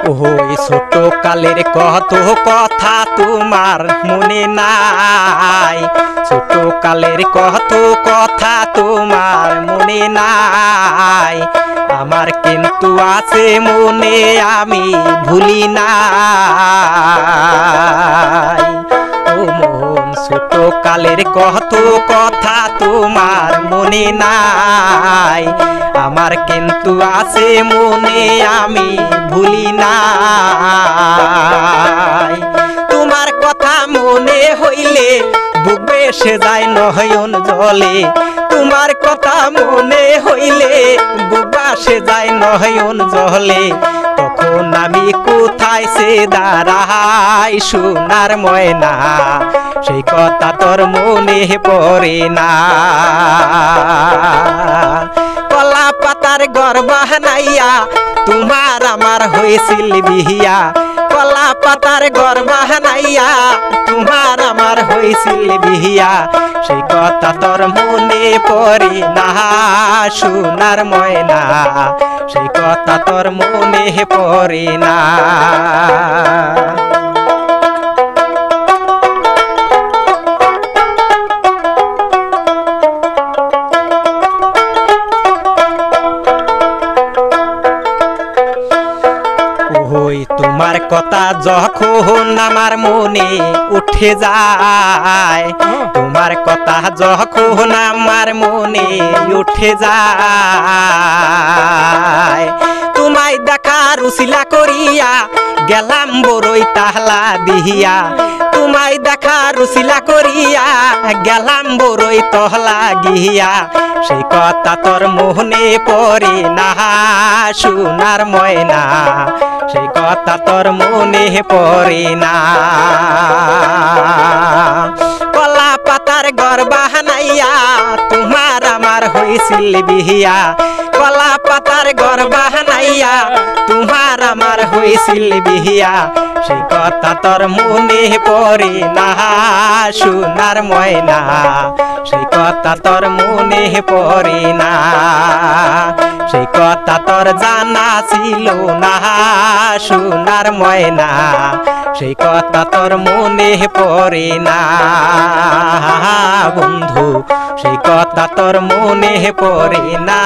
ওই ছোট কালের কত কথা তোমার মনে নাই, ছোট কালের কত কথা তোমার মনে নাই, আমার কিন্তু আছে মনে আমি ভুলি নাই। ও মন ছোট কালের কত কথা তোমার মনে নাই, আমার কিন্তু আছে মনে আমি ভুলি নাই। তোমার কথা মনে হইলে বুক বেসে যায় নয়ন জলে, তোমার কথা মনে হইলে বুক বাসে যায় নয়ন জলে, তখন আমি কোথায় সে দাঁড়াই সোনার ময়না, সেই কথা তোর মনে পড়ে না। কলা পাতার ঘর বানাইয়া তোমার আমার হয়েছিল বিহিয়া, কলা পাতার ঘর বানাইয়া তোমার আমার হয়েছিল বিহিয়া, সেই কথা তোর মনে পড়ে না সোনার ময়না, সেই কথা তোর মনে পড়ে না। ওই তোমার কথা যখন আমার মনে উঠে যায়, তোমার কথা যখন আমার মনে উঠে যায়, তোমায় দেখার উসিলা করিয়া গেলাম বড়ই তাহলা দিহিয়া, তোমায় দেখার উসিলা করিয়া গেলাম বড়ই তহলা গিয়া, সেই কথা তোর মনে পড়ে না সোনার ময়না, সেই কথা তোর মনে পড়ে না। কলা পাতার ঘর বানাইয়া তোমার আমার হয়েছিল বিহিয়া, কলা পাতার ঘর বানাইয়া তোমার আমার হয়েছিল বিহিয়া, সেই কথা তোর মনে পড়ে না সোনার ময়না, সেই কথা তোর মনে পড়ে না, সেই কথা তোর জানা ছিল না সোনার ময়না, সেই কথা তোর মনে পড়ে না বন্ধু, সেই কথা তোর মনে পড়ে না।